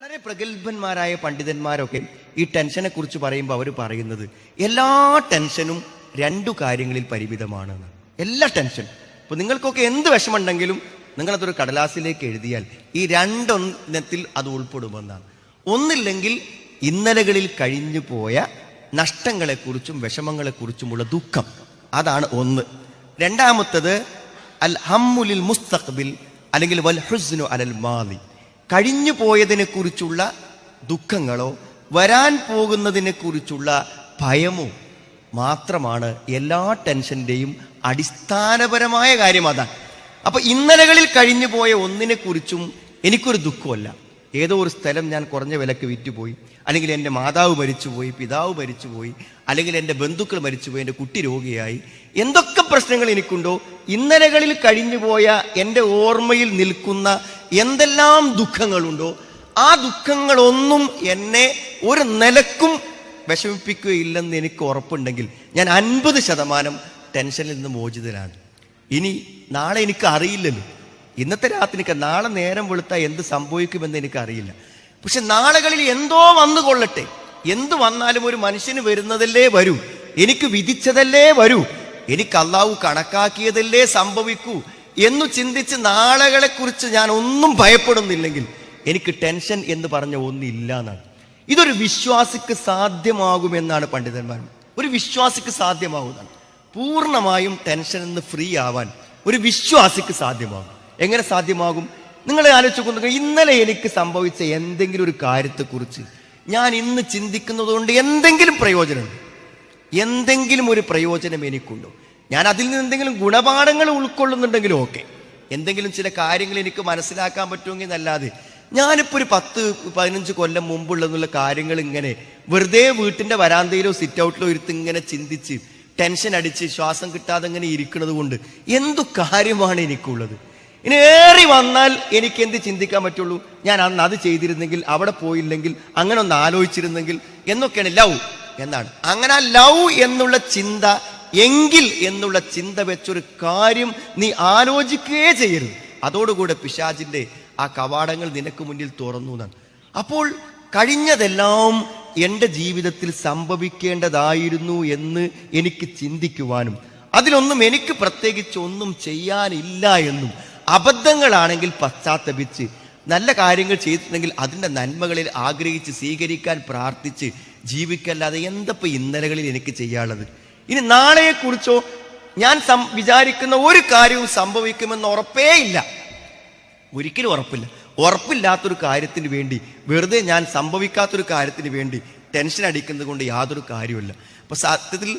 വളരെ പ്രഗത്ഭന്മാരായ പണ്ഡിതന്മാരൊക്കെ ഈ ടെൻഷനെ കുറിച്ച് പറയുമ്പോൾ അവർ പറയുന്നത് എല്ലാ ടെൻഷനും രണ്ടു കാര്യങ്ങളിൽ പരിമിതമാണ്. എല്ലാ ടെൻഷനും. ഇപ്പൊ നിങ്ങൾക്കൊക്കെ എന്ത് വിഷമുണ്ടെങ്കിലും നിങ്ങളതൊരു കടലാസിലേക്ക് എഴുതിയാൽ ഈ രണ്ടെണ്ണത്തിൽ അത് ഉൾപ്പെടുമെന്നാണ്. ഒന്നില്ലെങ്കിൽ ഇന്നലകളിൽ കഴിഞ്ഞു പോയ നഷ്ടങ്ങളെക്കുറിച്ചും വിഷമങ്ങളെക്കുറിച്ചുമുള്ള ദുഃഖം, അതാണ് ഒന്ന്. രണ്ടാമത്തത് അൽ ഹമ്മുലിൽ മുസ്തഖ്ബിൽ അല്ലെങ്കിൽ വൽ ഹുസ്നു അലൽ മാദി, കഴിഞ്ഞു പോയതിനെ കുറിച്ചുള്ള ദുഃഖങ്ങളോ വരാൻ പോകുന്നതിനെ കുറിച്ചുള്ള ഭയമോ മാത്രമാണ് എല്ലാ ടെൻഷന്റെയും അടിസ്ഥാനപരമായ കാര്യം. അതാണ്. അപ്പൊ ഇന്നലകളിൽ കഴിഞ്ഞു പോയ ഒന്നിനെ കുറിച്ചും എനിക്കൊരു ദുഃഖമല്ല. ഏതോ ഒരു സ്ഥലം ഞാൻ കുറഞ്ഞ വിലക്ക് വിറ്റുപോയി, അല്ലെങ്കിൽ എൻ്റെ മാതാവ് മരിച്ചുപോയി, പിതാവ് മരിച്ചുപോയി, അല്ലെങ്കിൽ എൻ്റെ ബന്ധുക്കൾ മരിച്ചുപോയി, എൻ്റെ കുട്ടി രോഗിയായി, എന്തൊക്കെ പ്രശ്നങ്ങൾ എനിക്കുണ്ടോ, ഇന്നലകളിൽ കഴിഞ്ഞുപോയ എൻ്റെ ഓർമ്മയിൽ നിൽക്കുന്ന എന്തെല്ലാം ദുഃഖങ്ങളുണ്ടോ ആ ദുഃഖങ്ങളൊന്നും എന്നെ ഒരു നിലക്കും വിഷമിപ്പിക്കുകയില്ലെന്ന് എനിക്ക് ഉറപ്പുണ്ടെങ്കിൽ ഞാൻ 50% ടെൻഷനിൽ നിന്ന് മോചിതനാണ്. ഇനി നാളെ എനിക്ക് അറിയില്ലല്ലോ. ഇന്നത്തെ രാത്രി നാളെ നേരം വെളുത്താൽ എന്ത് സംഭവിക്കുമെന്ന് എനിക്കറിയില്ല. പക്ഷെ നാളുകളിൽ എന്തോ വന്നുകൊള്ളട്ടെ, എന്തു വന്നാലും ഒരു മനുഷ്യന് വരുന്നതല്ലേ വരൂ, എനിക്ക് വിധിച്ചതല്ലേ വരൂ, എനിക്ക് അള്ളാഹു കണക്കാക്കിയതല്ലേ സംഭവിക്കൂ എന്നു ചിന്തിച്ച് നാളുകളെ കുറിച്ച് ഞാൻ ഒന്നും ഭയപ്പെടുന്നില്ലെങ്കിൽ എനിക്ക് ടെൻഷൻ എന്ന് പറഞ്ഞ ഒന്നില്ല എന്നാണ്. ഇതൊരു വിശ്വാസിക്ക് സാധ്യമാകുമെന്നാണ് പണ്ഡിതന്മാർ. ഒരു വിശ്വാസിക്ക് സാധ്യമാകുന്നതാണ്. പൂർണ്ണമായും ടെൻഷൻ നിന്ന് ഫ്രീ ആവാൻ ഒരു വിശ്വാസിക്ക് സാധ്യമാകും. എങ്ങനെ സാധ്യമാകും? നിങ്ങൾ ആലോചിക്കുന്നു, ഇന്നലെ എനിക്ക് സംഭവിച്ച എന്തെങ്കിലും ഒരു കാര്യത്തെക്കുറിച്ച് ഞാൻ ഇന്ന് ചിന്തിക്കുന്നത് കൊണ്ട് എന്തെങ്കിലും പ്രയോജനമുണ്ട്? എന്തെങ്കിലും ഒരു പ്രയോജനം എനിക്കുണ്ടോ? ഞാൻ അതിൽ നിന്ന് എന്തെങ്കിലും ഗുണപാഠങ്ങൾ ഉൾക്കൊള്ളുന്നുണ്ടെങ്കിലും ഓക്കെ, എന്തെങ്കിലും ചില കാര്യങ്ങൾ എനിക്ക് മനസ്സിലാക്കാൻ പറ്റുമെങ്കിൽ എന്നല്ലാതെ ഞാനിപ്പോൾ ഒരു 10-15 കൊല്ലം മുമ്പുള്ള കാര്യങ്ങൾ ഇങ്ങനെ വെറുതെ വീട്ടിന്റെ വരാന്തയിലോ സിറ്റ് ഔട്ടിലോ ഇരുത്ത് ഇങ്ങനെ ചിന്തിച്ച് ടെൻഷൻ അടിച്ച് ശ്വാസം കിട്ടാതെ ഇങ്ങനെ ഇരിക്കുന്നത് കൊണ്ട് എന്തു കാര്യമാണ് എനിക്കുള്ളത്? ഇനി ഏറി വന്നാൽ എനിക്ക് എന്ത് ചിന്തിക്കാൻ പറ്റുള്ളൂ? ഞാൻ അന്ന് അത് ചെയ്തിരുന്നെങ്കിൽ, അവിടെ പോയില്ലെങ്കിൽ, അങ്ങനെ ഒന്ന് ആലോചിച്ചിരുന്നെങ്കിൽ എന്നൊക്കെയാണ് ലവ് എന്നാണ്. അങ്ങനെ ആ ലവ് എന്നുള്ള ചിന്ത, എങ്കിൽ എന്നുള്ള ചിന്ത വെച്ചൊരു കാര്യം നീ ആലോചിക്കുകയേ ചെയ്യരുത്. അതോടുകൂടെ പിശാചിന്റെ ആ കവാടങ്ങൾ നിനക്ക് മുന്നിൽ തുറന്നു എന്നാണ്. അപ്പോൾ കഴിഞ്ഞതെല്ലാം എൻ്റെ ജീവിതത്തിൽ സംഭവിക്കേണ്ടതായിരുന്നു എന്ന് എനിക്ക് ചിന്തിക്കുവാനും അതിലൊന്നും എനിക്ക് പ്രത്യേകിച്ച് ഒന്നും ചെയ്യാനില്ല എന്നും, അബദ്ധങ്ങളാണെങ്കിൽ പശ്ചാത്തപിച്ച് നല്ല കാര്യങ്ങൾ ചെയ്തിട്ടുണ്ടെങ്കിൽ അതിൻ്റെ നന്മകളിൽ ആഗ്രഹിച്ച് സ്വീകരിക്കാൻ പ്രാർത്ഥിച്ച് ജീവിക്കല്ലാതെ എന്തപ്പോ ഇന്നലകളിൽ എനിക്ക് ചെയ്യാനുള്ളത്? ഇനി നാളെയെക്കുറിച്ചോ ഞാൻ വിചാരിക്കുന്ന ഒരു കാര്യവും സംഭവിക്കുമെന്ന് ഉറപ്പേ ഇല്ല. ഒരിക്കലും ഉറപ്പില്ല. ഉറപ്പില്ലാത്തൊരു കാര്യത്തിന് വേണ്ടി, വെറുതെ ഞാൻ സംഭവിക്കാത്തൊരു കാര്യത്തിന് വേണ്ടി ടെൻഷൻ അടിക്കുന്നത് കൊണ്ട് യാതൊരു കാര്യമില്ല. അപ്പൊ സത്യത്തിൽ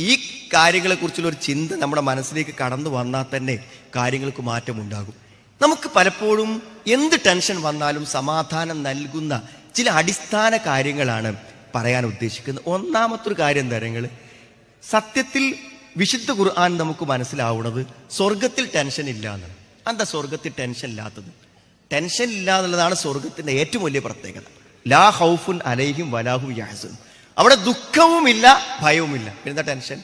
ഈ കാര്യങ്ങളെ കുറിച്ചുള്ള ഒരു ചിന്ത നമ്മുടെ മനസ്സിലേക്ക് കടന്നു വന്നാൽ തന്നെ കാര്യങ്ങൾക്ക് മാറ്റമുണ്ടാകും. നമുക്ക് പലപ്പോഴും എന്ത് ടെൻഷൻ വന്നാലും സമാധാനം നൽകുന്ന ചില അടിസ്ഥാന കാര്യങ്ങളാണ് പറയാൻ ഉദ്ദേശിക്കുന്നത്. ഒന്നാമത്തൊരു കാര്യം എന്താ? സത്യത്തിൽ വിശുദ്ധ ഖുർആൻ നമുക്ക് മനസ്സിലാവുന്നത് സ്വർഗത്തിൽ ടെൻഷൻ ഇല്ല എന്നാണ്. എന്താ സ്വർഗത്തിൽ ടെൻഷൻ ഇല്ലാത്തത്? ടെൻഷൻ ഇല്ല എന്നുള്ളതാണ് സ്വർഗത്തിന്റെ ഏറ്റവും വലിയ പ്രത്യേകത. ലാ ഖൗഫുൻ അലൈഹിം വലാഹും യഹ്സൻ. അവിടെ ദുഃഖവുമില്ല, ഭയവുമില്ല. എന്താ ടെൻഷൻ?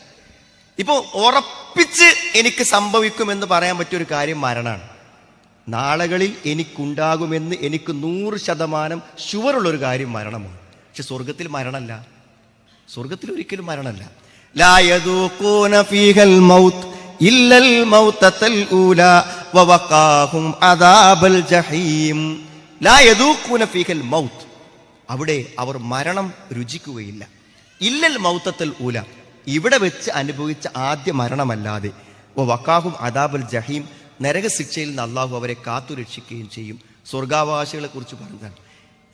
ഇപ്പൊ ഉറപ്പിച്ച് എനിക്ക് സംഭവിക്കുമെന്ന് പറയാൻ പറ്റിയ ഒരു കാര്യം മരണമാണ്. നാളുകളിൽ എനിക്കുണ്ടാകുമെന്ന് എനിക്ക് 100% ഷുവറുള്ളൊരു കാര്യം മരണമാണ്. പക്ഷെ സ്വർഗത്തിൽ മരണമല്ല. സ്വർഗത്തിൽ ഒരിക്കലും മരണമല്ല. ലാ യദൂഖൂന ഫീഹൽ മൗത്ത് ഇല്ലൽ മൗതത്തൽ ഊലാ വവഖാഹും അദാബൽ ജഹീം. ലാ യദൂഖൂന ഫീഹൽ മൗത്ത്, അവിടെ അവർ മരണം രുചിക്കുകയില്ല. ഇല്ലൽ മൗതത്തൽ ഊല, ഇവിടെ വെച്ച് അനുഭവിച്ച ആദ്യ മരണമല്ലാതെ. വവഖാഹും അദാബൽ ജഹീം, നരകശിക്ഷയിൽ നിന്ന് അള്ളാഹു അവരെ കാത്തുരക്ഷിക്കുകയും ചെയ്യും. സ്വർഗാവകാശികളെ കുറിച്ച് പറഞ്ഞാൽ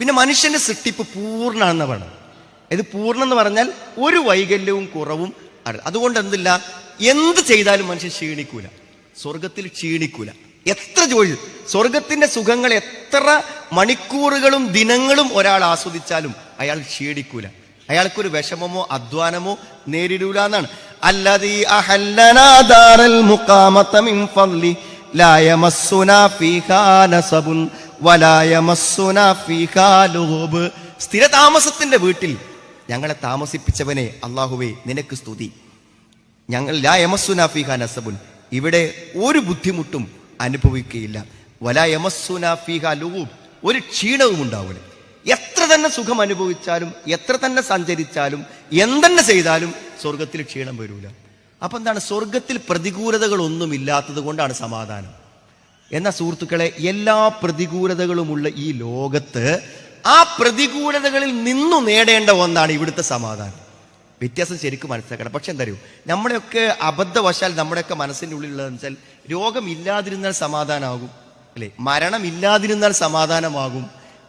പിന്നെ മനുഷ്യന്റെ സൃഷ്ടിപ്പ് പൂർണ്ണമാണെന്ന് വേണം. ഇത് പൂർണ്ണം എന്ന് പറഞ്ഞാൽ ഒരു വൈകല്യവും കുറവും അതുകൊണ്ട് എന്തില്ല, എന്ത് ചെയ്താലും മനുഷ്യൻ ക്ഷീണിക്കൂല. സ്വർഗത്തിൽ ക്ഷീണിക്കൂല. എത്ര ജോലി, സ്വർഗത്തിന്റെ സുഖങ്ങൾ എത്ര മണിക്കൂറുകളും ദിനങ്ങളും ഒരാൾ ആസ്വദിച്ചാലും അയാൾ ക്ഷീണിക്കൂല. അയാൾക്കൊരു വിഷമമോ അധ്വാനമോ നേരിടൂല എന്നാണ്. അല്ലദീ അഹല്ലനാ ദാറൽ മുഖാമത മിൻ ഫളി ലാ യമസ്സുനാ ഫീഹാ നസബുൻ വലാ യമസ്സുനാ ഫീഹാ ലുഹബ്. സ്ഥിരതാമസത്തിന്റെ വീട്ടിൽ ഞങ്ങളെ താമസിപ്പിച്ചവനെ അല്ലാഹുവേ നിനക്ക് സ്തുതി. ഞങ്ങൾ ലാ യമസ്സുനാ ഫീഹാ നസബുൻ, ഇവിടെ ഒരു ബുദ്ധിമുട്ടും അനുഭവിക്കുകയില്ല. വലാ യമസ്സുനാ ഫീഹാ ലുഹബ്, ഒരു ക്ഷീണവും ഉണ്ടാവില്ല. എത്ര തന്നെ സുഖം അനുഭവിച്ചാലും എത്ര തന്നെ സഞ്ചരിച്ചാലും എന്തെന്നെ ചെയ്താലും സ്വർഗത്തിൽ ക്ഷീണം വരൂല. അപ്പൊ എന്താണ്? സ്വർഗത്തിൽ പ്രതികൂലതകളൊന്നും ഇല്ലാത്തത് കൊണ്ടാണ് സമാധാനം. എന്നാ സുഹൃത്തുക്കളെ, എല്ലാ പ്രതികൂലതകളുമുള്ള ഈ ലോകത്ത് ആ പ്രതികൂലതകളിൽ നിന്നു നേടേണ്ട ഒന്നാണ് ഇവിടുത്തെ സമാധാനം. വ്യത്യാസം ശരിക്കും മനസ്സിലാക്കണം. പക്ഷെ എന്താ അറിയൂ, നമ്മുടെയൊക്കെ അബദ്ധവശാൽ നമ്മുടെയൊക്കെ മനസ്സിൻ്റെ ഉള്ളിലുള്ളതെന്ന് വെച്ചാൽ രോഗമില്ലാതിരുന്നാൽ സമാധാനമാകും, അല്ലെ? മരണമില്ലാതിരുന്നാൽ സമാധാനമാകും,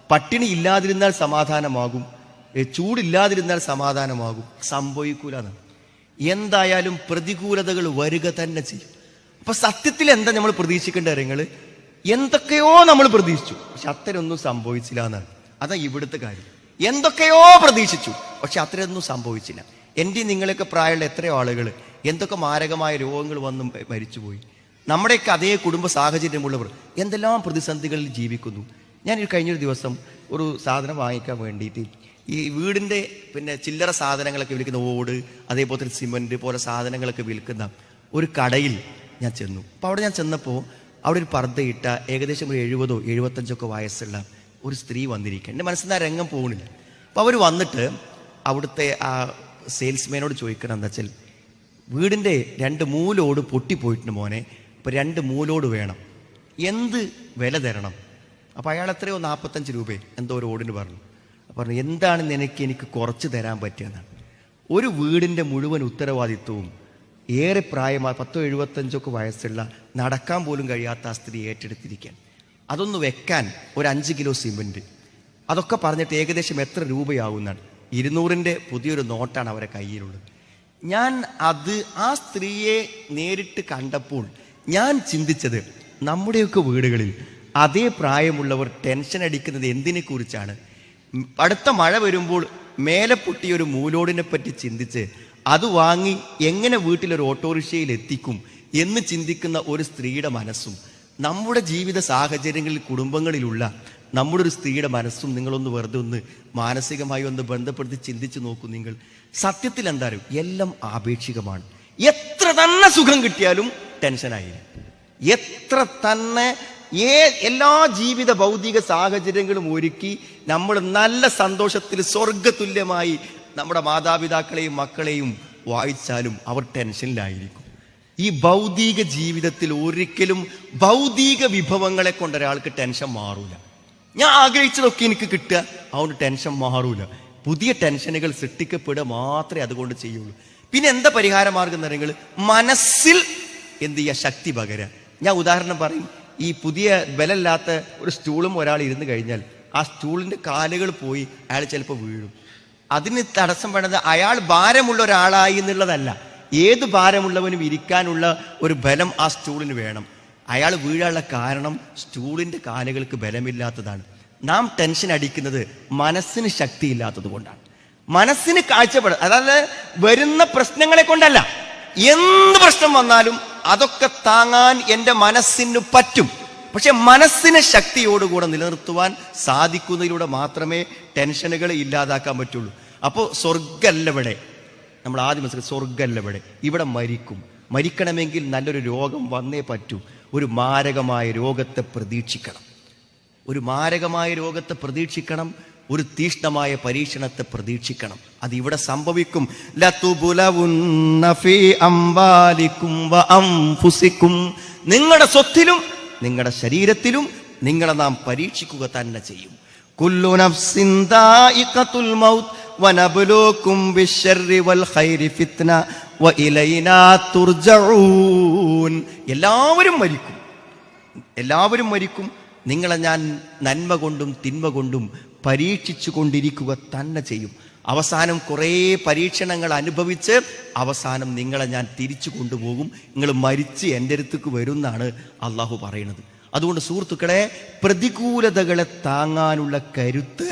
പട്ടിണി ഇല്ലാതിരുന്നാൽ സമാധാനമാകും, ചൂടില്ലാതിരുന്നാൽ സമാധാനമാകും. സംഭവിക്കൂലെന്നാണ്. എന്തായാലും പ്രതികൂലതകൾ വരിക തന്നെ ചെയ്യും. അപ്പൊ സത്യത്തിൽ എന്താ നമ്മൾ പ്രതീക്ഷിക്കേണ്ട കാര്യങ്ങൾ? എന്തൊക്കെയോ നമ്മൾ പ്രതീക്ഷിച്ചു, പക്ഷെ അത്രയൊന്നും സംഭവിച്ചില്ല എന്നാണ്. അതാ ഇവിടുത്തെ കാര്യം. എന്തൊക്കെയോ പ്രതീക്ഷിച്ചു, പക്ഷെ അത്രയൊന്നും സംഭവിച്ചില്ല. എൻ്റെ നിങ്ങളൊക്കെ പ്രായമുള്ള എത്രയോ ആളുകൾ എന്തൊക്കെ മാരകമായ രോഗങ്ങൾ വന്ന് മരിച്ചുപോയി. നമ്മുടെയൊക്കെ അതേ കുടുംബ സാഹചര്യമുള്ളവർ എന്തെല്ലാം പ്രതിസന്ധികളിൽ ജീവിക്കുന്നു. ഞാൻ കഴിഞ്ഞൊരു ദിവസം ഒരു സാധനം വാങ്ങിക്കാൻ വേണ്ടിയിട്ട് ഈ വീടിൻ്റെ ചില്ലറ സാധനങ്ങളൊക്കെ വിൽക്കുന്ന ഓട്, അതേപോലെ തന്നെ സിമൻറ്റ് പോലെ സാധനങ്ങളൊക്കെ വിൽക്കുന്ന ഒരു കടയിൽ ഞാൻ ചെന്നു. അപ്പോൾ അവിടെ ഞാൻ ചെന്നപ്പോൾ അവിടെ ഒരു പർദ്ദയിട്ട ഏകദേശം ഒരു 70-75 വയസ്സുള്ള ഒരു സ്ത്രീ വന്നിരിക്കുക. എൻ്റെ മനസ്സിൽ നിന്ന് ആ രംഗം പോകണില്ല. അപ്പോൾ അവർ വന്നിട്ട് അവിടുത്തെ ആ സെയിൽസ്മാനോട് ചോദിക്കണം, എന്താ വെച്ചാൽ വീടിൻ്റെ 2 മൂലോട് പൊട്ടിപ്പോയിട്ടുണ്ട് മോനെ, അപ്പോൾ 2 മൂലോട് വേണം, എന്ത് വില തരണം? അപ്പോൾ അയാൾ എത്രയോ 45 രൂപ എന്തോ ഒരു ഓടിന് പറഞ്ഞു. പറഞ്ഞു, എന്താണ് എനിക്ക് കുറച്ച് തരാൻ പറ്റുകയെന്നാണ്. ഒരു വീടിൻ്റെ മുഴുവൻ ഉത്തരവാദിത്വവും ഏറെ പ്രായമായ 70-75 വയസ്സുള്ള നടക്കാൻ പോലും കഴിയാത്ത ആ സ്ത്രീ ഏറ്റെടുത്തിരിക്കാൻ. അതൊന്ന് വെക്കാൻ ഒരു 5 കിലോ സിമെൻറ്റ്, അതൊക്കെ പറഞ്ഞിട്ട് ഏകദേശം എത്ര രൂപയാവുന്നതാണ്? 200-ന്റെ പുതിയൊരു നോട്ടാണ് അവരെ കയ്യിലുള്ളത്. ഞാൻ ആ സ്ത്രീയെ നേരിട്ട് കണ്ടപ്പോൾ ഞാൻ ചിന്തിച്ചത്, നമ്മുടെയൊക്കെ വീടുകളിൽ അതേ പ്രായമുള്ളവർ ടെൻഷൻ അടിക്കുന്നത് എന്തിനെ കുറിച്ചാണ്? അടുത്ത മഴ വരുമ്പോൾ മേലെ പൊട്ടിയൊരു മൂലോടിനെ പറ്റി ചിന്തിച്ച് അത് വാങ്ങി എങ്ങനെ വീട്ടിലൊരു ഓട്ടോറിക്ഷയിൽ എത്തിക്കും എന്ന് ചിന്തിക്കുന്ന ഒരു സ്ത്രീയുടെ മനസ്സും നമ്മുടെ ജീവിത സാഹചര്യങ്ങളിൽ കുടുംബങ്ങളിലുള്ള നമ്മുടെ ഒരു സ്ത്രീയുടെ മനസ്സും നിങ്ങളൊന്ന് വെറുതെ ഒന്ന് മാനസികമായി ഒന്ന് ബന്ധപ്പെടുത്തി ചിന്തിച്ച് നോക്കൂ. നിങ്ങൾ സത്യത്തിൽ എന്താ അറിയും, എല്ലാം ആപേക്ഷികമാണ്. എത്ര തന്നെ സുഖം കിട്ടിയാലും ടെൻഷനായി, എത്ര തന്നെ എല്ലാ ജീവിത ഭൗതിക സാഹചര്യങ്ങളും ഒരുക്കി നമ്മൾ നല്ല സന്തോഷത്തിൽ സ്വർഗതുല്യമായി നമ്മുടെ മാതാപിതാക്കളെയും മക്കളെയും വായിച്ചാലും അവർ ടെൻഷനിലായിരിക്കും. ഈ ഭൗതിക ജീവിതത്തിൽ ഒരിക്കലും ഭൗതിക വിഭവങ്ങളെ കൊണ്ട് ഒരാൾക്ക് ടെൻഷൻ മാറൂല. ഞാൻ ആഗ്രഹിച്ചതൊക്കെ എനിക്ക് കിട്ടുക, അതുകൊണ്ട് ടെൻഷൻ മാറൂല. പുതിയ ടെൻഷനുകൾ സൃഷ്ടിക്കപ്പെടുക മാത്രമേ അതുകൊണ്ട് ചെയ്യുള്ളൂ. പിന്നെ എന്താ പരിഹാര മാർഗം എന്ന് പറയുന്നത്? മനസ്സിൽ എന്ത് ചെയ്യുക? ശക്തി പകരുക. ഞാൻ ഉദാഹരണം പറയും. ഈ പുതിയ ബലമില്ലാത്ത ഒരു സ്റ്റൂളും ഒരാൾ ഇരുന്ന് കഴിഞ്ഞാൽ ആ സ്റ്റൂളിൻ്റെ കാലുകൾ പോയി അയാൾ ചിലപ്പോൾ വീഴും. അതിന് തടസ്സം വേണ്ടത് അയാൾ ഭാരമുള്ള ഒരാളായി എന്നുള്ളതല്ല, ഏത് ഭാരമുള്ളവനും ഇരിക്കാനുള്ള ഒരു ബലം ആ സ്റ്റൂളിന് വേണം. അയാൾ വീഴാനുള്ള കാരണം സ്റ്റൂളിൻ്റെ കാലുകൾക്ക് ബലമില്ലാത്തതാണ്. നാം ടെൻഷൻ അടിക്കുന്നത് മനസ്സിന് ശക്തിയില്ലാത്തത് കൊണ്ടാണ്. മനസ്സിന് കാഴ്ചപ്പാട്, അതായത് വരുന്ന പ്രശ്നങ്ങളെ കൊണ്ടല്ല. എന്ത് പ്രശ്നം വന്നാലും അതൊക്കെ താങ്ങാൻ എൻ്റെ മനസ്സിന് പറ്റും. പക്ഷെ മനസ്സിനെ ശക്തിയോടുകൂടെ നിലനിർത്തുവാൻ സാധിക്കുന്നതിലൂടെ മാത്രമേ ടെൻഷനുകൾ ഇല്ലാതാക്കാൻ പറ്റുള്ളൂ. അപ്പോൾ സ്വർഗ്ഗല്ല ഇവിടെ, നമ്മൾ ആദ്യം മനസ്സിലാക്കുക, സ്വർഗ്ഗല്ല ഇവിടെ. ഇവിടെ മരിക്കും. മരിക്കണമെങ്കിൽ നല്ലൊരു രോഗം വന്നേ പറ്റൂ. ഒരു മാരകമായ രോഗത്തെ പ്രതീക്ഷിക്കണം, ഒരു മാരകമായ രോഗത്തെ പ്രതീക്ഷിക്കണം, ഒരു തീഷ്ണമായ പരീക്ഷണത്തെ പ്രതീക്ഷിക്കണം. അത് ഇവിടെ സംഭവിക്കും. നിങ്ങളുടെ സ്വത്തിലും നിങ്ങളുടെ ശരീരത്തിലും നിങ്ങളെ നാം പരീക്ഷിക്കുക തന്നെ ചെയ്യും. കുല്ലു നഫ്സിൻ ദായിഖത്തുൽ മൗത്ത് വനബ്ലൂകും ബിശ്ശർരി വൽ ഖൈരി ഫിത്ന വഇലൈനാ തുർജഊൻ. എല്ലാവരും മരിക്കും, എല്ലാവരും മരിക്കും. നിങ്ങളെ ഞാൻ നന്മ കൊണ്ടും തിന്മ കൊണ്ടും പരീക്ഷിച്ചു കൊണ്ടിരിക്കുക തന്നെ ചെയ്യും. അവസാനം കുറേ പരീക്ഷണങ്ങൾ അനുഭവിച്ച് അവസാനം നിങ്ങളെ ഞാൻ തിരിച്ചു കൊണ്ടുപോകും. നിങ്ങൾ മരിച്ച് എൻ്റെ അടുത്തേക്ക് വരും എന്നാണ് അള്ളാഹു പറയുന്നത്. അതുകൊണ്ട് സുഹൃത്തുക്കളെ, പ്രതികൂലതകളെ താങ്ങാനുള്ള കരുത്ത്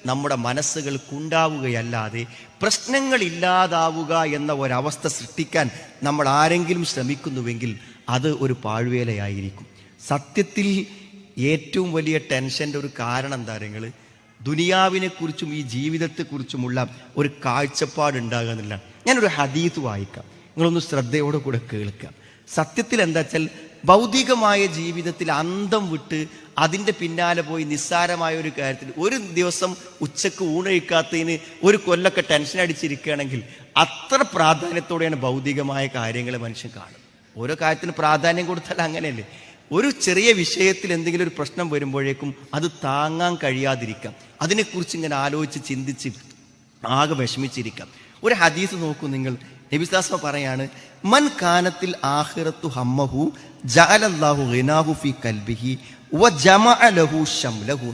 നമ്മുടെ മനസ്സുകൾക്കുണ്ടാവുകയല്ലാതെ പ്രശ്നങ്ങൾ ഇല്ലാതാവുക എന്ന ഒരവസ്ഥ സൃഷ്ടിക്കാൻ നമ്മൾ ആരെങ്കിലും ശ്രമിക്കുന്നുവെങ്കിൽ അത് ഒരു പാഴ്വേലയായിരിക്കും. സത്യത്തിൽ ഏറ്റവും വലിയ ടെൻഷൻ്റെ ഒരു കാരണം എന്താ പറയുക, ദുനിയാവിനെ കുറിച്ചും ഈ ജീവിതത്തെക്കുറിച്ചുമുള്ള ഒരു കാഴ്ചപ്പാട് ഉണ്ടാകുന്നില്ല. ഞാനൊരു ഹദീസ് വായിക്കാം, നിങ്ങളൊന്ന് ശ്രദ്ധയോടെ കൂടെ കേൾക്കാം. സത്യത്തിൽ എന്താ വെച്ചാൽ ഭൗതികമായ ജീവിതത്തിൽ അന്തം വിട്ട് അതിൻ്റെ പിന്നാലെ പോയി നിസ്സാരമായ ഒരു കാര്യത്തിൽ ഒരു ദിവസം ഉച്ചക്ക് ഊണഴിക്കാത്തതിന് ഒരു കൊല്ലൊക്കെ ടെൻഷൻ അടിച്ചിരിക്കുകയാണെങ്കിൽ അത്ര പ്രാധാന്യത്തോടെയാണ് ഭൗതികമായ കാര്യങ്ങളെ മനുഷ്യൻ കാണുന്നത്. ഓരോ കാര്യത്തിന് പ്രാധാന്യം കൊടുത്താൽ അങ്ങനെയല്ലേ. ഒരു ചെറിയ വിഷയത്തിൽ എന്തെങ്കിലും ഒരു പ്രശ്നം വരുമ്പോഴേക്കും അത് താങ്ങാൻ കഴിയാതിരിക്കാം, അതിനെക്കുറിച്ച് ഇങ്ങനെ ആലോചിച്ച് ചിന്തിച്ച് ആകെ വിഷമിച്ചിരിക്കാം. ഒരു ഹദീസ് നോക്കൂ നിങ്ങൾ. നബി സ്വല്ലല്ലാഹു പറയാണ്, മൻ കാനത്തിൽ ആഖിറത്തു ഹമ്മഹു ജഅലല്ലാഹു ഗിനാഹു ഫീ ഖൽബിഹി വജമഅ ലഹു ശംലഹു.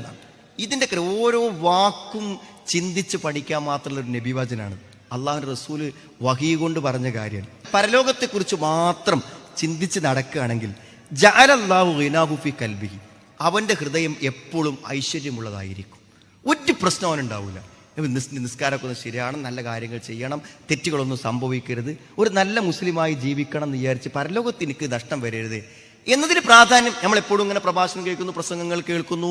ഇതിൻ്റെ ഓരോ വാക്കും ചിന്തിച്ച് പഠിക്കാൻ മാത്രമുള്ള ഒരു നബിവചനാണ്. അള്ളാഹുവിൻ്റെ റസൂല് വഹീ കൊണ്ട് പറഞ്ഞ കാര്യമാണ്. പരലോകത്തെക്കുറിച്ച് മാത്രം ചിന്തിച്ച് നടക്കുകയാണെങ്കിൽ ജഅലല്ലാഹു ഗിനാഹു ഫീ ഖൽബിഹി, അവൻ്റെ ഹൃദയം എപ്പോഴും ഐശ്വര്യമുള്ളതായിരിക്കും. ഒരു പ്രശ്നം അവനുണ്ടാവില്ല. നിസ്കാരമൊക്കെ ഒന്ന് ശരിയാണ്, നല്ല കാര്യങ്ങൾ ചെയ്യണം, തെറ്റുകളൊന്നും സംഭവിക്കരുത്, ഒരു നല്ല മുസ്ലിമായി ജീവിക്കണം എന്ന് വിചാരിച്ച് പരലോകത്ത് എനിക്ക് നഷ്ടം വരരുത് എന്നതിന് പ്രാധാന്യം. നമ്മളെപ്പോഴും ഇങ്ങനെ പ്രഭാഷണം കേൾക്കുന്നു, പ്രസംഗങ്ങൾ കേൾക്കുന്നു,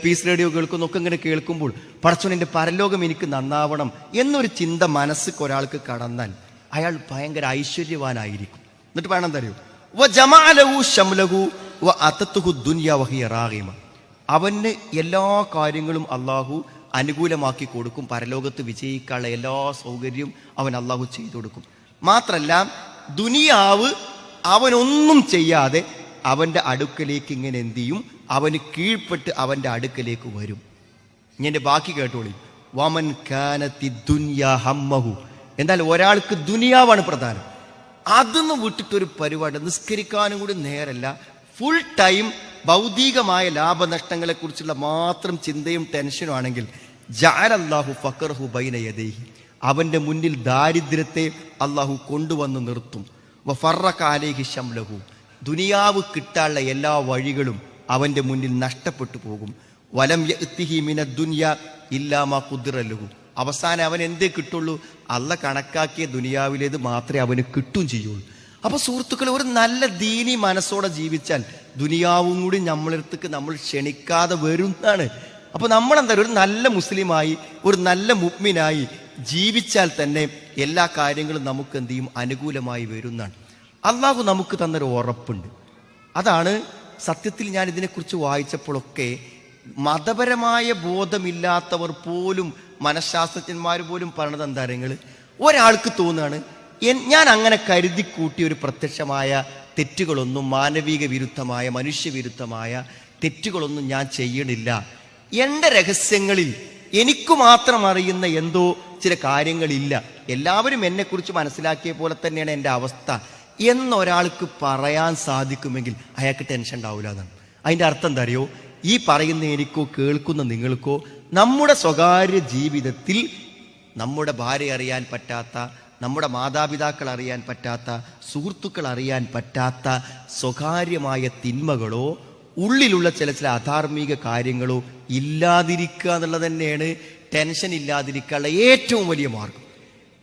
പീസ് റേഡിയോ കേൾക്കുന്നു, ഒക്കെ ഇങ്ങനെ കേൾക്കുമ്പോൾ പടച്ചോനെ പരലോകം എനിക്ക് നന്നാവണം എന്നൊരു ചിന്ത മനസ്സിക്ക് ഒരാൾക്ക് കടന്നാൽ അയാൾ ഭയങ്കര ഐശ്വര്യവാനായിരിക്കും. എന്നിട്ട് വേണം തരൂ അവന് എല്ലാ കാര്യങ്ങളും അള്ളാഹു അനുകൂലമാക്കി കൊടുക്കും. പരലോകത്ത് വിജയിക്കാനുള്ള എല്ലാ സൗകര്യവും അവൻ അള്ളാഹു ചെയ്തു കൊടുക്കും. മാത്രല്ല ദുനിയാവ് അവനൊന്നും ചെയ്യാതെ അവൻ്റെ അടുക്കലേക്ക് ഇങ്ങനെ എന്ത് ചെയ്യും, അവന് കീഴ്പ്പെട്ട് അവൻ്റെ അടുക്കലേക്ക് വരും. ഞാൻ ബാക്കി കേട്ടോളി. വമൻ കാനത്തി ദുനിയാ ഹമ്മഹു, എന്നാൽ ഒരാൾക്ക് ദുനിയാവാണ് പ്രധാനം, അതൊന്നും വിട്ടിട്ടൊരു പരിപാടി നിസ്കരിക്കാനും കൂടി നേരല്ല, ഫുൾ ടൈം ഭൗതികമായ ലാഭനഷ്ടങ്ങളെ കുറിച്ചുള്ള മാത്രം ചിന്തയും ടെൻഷനും ആണെങ്കിൽ ജഅലല്ലാഹു ഫഖറഹു ബൈന യദൈഹി, അവൻ്റെ മുന്നിൽ ദാരിദ്ര്യത്തെ അള്ളാഹു കൊണ്ടുവന്ന് നിർത്തും. വഫറക അലൈഹി ശംലഹു, ദുനിയാവ് കിട്ടാനുള്ള എല്ലാ വഴികളും അവൻ്റെ മുന്നിൽ നഷ്ടപ്പെട്ടു പോകും. വലം യഅ്തിഹി മിനദ് ദുനിയ ഇല്ലാ മാ ഖുദിറ ലഹു, അവസാനം അവൻ എന്തേ കിട്ടുള്ളൂ, അള്ള കണക്കാക്കിയ ദുനിയാവിലേത് മാത്രമേ അവന് കിട്ടും ചെയ്യുള്ളൂ. അപ്പൊ സുഹൃത്തുക്കളെ, ഒരു നല്ല ദീനി മനസ്സോടെ ജീവിച്ചാൽ ദുനിയാവും കൂടി നമ്മളടുത്തേക്ക് നമ്മൾ ക്ഷണിക്കാതെ വരുന്നതാണ്. അപ്പൊ നമ്മളെന്താ ഒരു നല്ല മുസ്ലിമായി, ഒരു നല്ല മുഅ്മിനായി ജീവിച്ചാൽ തന്നെ എല്ലാ കാര്യങ്ങളും നമുക്ക് എന്ത് ചെയ്യും, അനുകൂലമായി വരുന്നതാണ്. അള്ളാഹു നമുക്ക് തന്നൊരു ഉറപ്പുണ്ട്. അതാണ് സത്യത്തിൽ ഞാൻ ഇതിനെക്കുറിച്ച് വായിച്ചപ്പോഴൊക്കെ മതപരമായ ബോധമില്ലാത്തവർ പോലും, മനഃശാസ്ത്രജ്ഞന്മാർ പോലും പറഞ്ഞത് എന്താ നിങ്ങൾ, ഒരാൾക്ക് തോന്നുകയാണ് ഞാൻ അങ്ങനെ കരുതി കൂട്ടിയ ഒരു പ്രത്യക്ഷമായ തെറ്റുകളൊന്നും, മാനവിക വിരുദ്ധമായ മനുഷ്യവിരുദ്ധമായ തെറ്റുകളൊന്നും ഞാൻ ചെയ്യണില്ല, എൻ്റെ രഹസ്യങ്ങളിൽ എനിക്ക് മാത്രം അറിയുന്ന എന്തോ ചില കാര്യങ്ങളില്ല, എല്ലാവരും എന്നെക്കുറിച്ച് മനസ്സിലാക്കിയ പോലെ തന്നെയാണ് എൻ്റെ അവസ്ഥ എന്നൊരാൾക്ക് പറയാൻ സാധിക്കുമെങ്കിൽ അയാൾക്ക് ടെൻഷൻ ഉണ്ടാവില്ല എന്നാണ്. അതിൻ്റെ അർത്ഥം എന്താ അറിയോ, ഈ പറയുന്ന എനിക്കോ കേൾക്കുന്ന നിങ്ങൾക്കോ നമ്മുടെ സ്വകാര്യ ജീവിതത്തിൽ നമ്മുടെ ഭാര്യ അറിയാൻ പറ്റാത്ത, നമ്മുടെ മാതാപിതാക്കൾ അറിയാൻ പറ്റാത്ത, സുഹൃത്തുക്കൾ അറിയാൻ പറ്റാത്ത സ്വകാര്യമായ തിന്മകളോ ഉള്ളിലുള്ള ചില അധാർമിക കാര്യങ്ങളോ ഇല്ലാതിരിക്കുക എന്നുള്ളത് തന്നെയാണ് ടെൻഷൻ ഇല്ലാതിരിക്കാനുള്ള ഏറ്റവും വലിയ മാർഗം.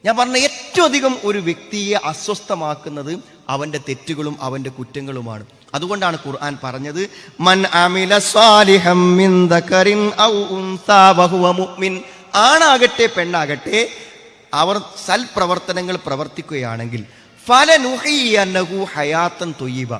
ഞാൻ പറഞ്ഞ ഏറ്റവും അധികം ഒരു വ്യക്തിയെ അസ്വസ്ഥമാക്കുന്നത് അവൻ്റെ തെറ്റുകളും അവൻ്റെ കുറ്റങ്ങളുമാണ്. അതുകൊണ്ടാണ് ഖുർആൻ പറഞ്ഞത്, മൻ അമില സ്വാലിഹം മിൻ ദകറിൻ ഔ ഉൻസാ വഹുവ മുഅ്മിൻ, ആണാകട്ടെ പെണ്ണാകട്ടെ അവർ സൽപ്രവർത്തനങ്ങൾ പ്രവർത്തിക്കുകയാണെങ്കിൽ ഫലനുഹിയന്നഹു ഹയാത്തൻ ത്വയ്യിബ,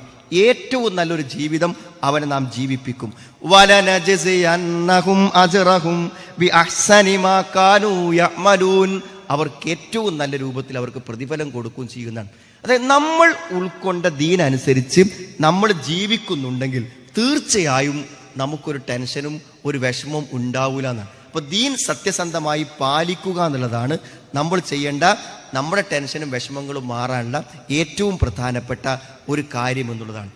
ഏറ്റവും നല്ലൊരു ജീവിതം അവനെ നാം ജീവിപ്പിക്കും. വലനജ്സിയന്നഹും അജ്റഹും ബിഅഹ്സനി മാ കാനൂ യഅമലൂൻ, അവർക്ക് ഏറ്റവും നല്ല രൂപത്തിൽ അവർക്ക് പ്രതിഫലം കൊടുക്കുകയും ചെയ്യുന്നതാണ്. അതായത് നമ്മൾ ഉൾക്കൊണ്ട ദീൻ അനുസരിച്ച് നമ്മൾ ജീവിക്കുന്നുണ്ടെങ്കിൽ തീർച്ചയായും നമുക്കൊരു ടെൻഷനും ഒരു വിഷമവും ഉണ്ടാവില്ല എന്നാണ്. അപ്പൊ ദീൻ സത്യസന്ധമായി പാലിക്കുക എന്നുള്ളതാണ് നമ്മൾ ചെയ്യേണ്ട, നമ്മുടെ ടെൻഷനും വിഷമങ്ങളും മാറാനുള്ള ഏറ്റവും പ്രധാനപ്പെട്ട ഒരു കാര്യം എന്നുള്ളതാണ്.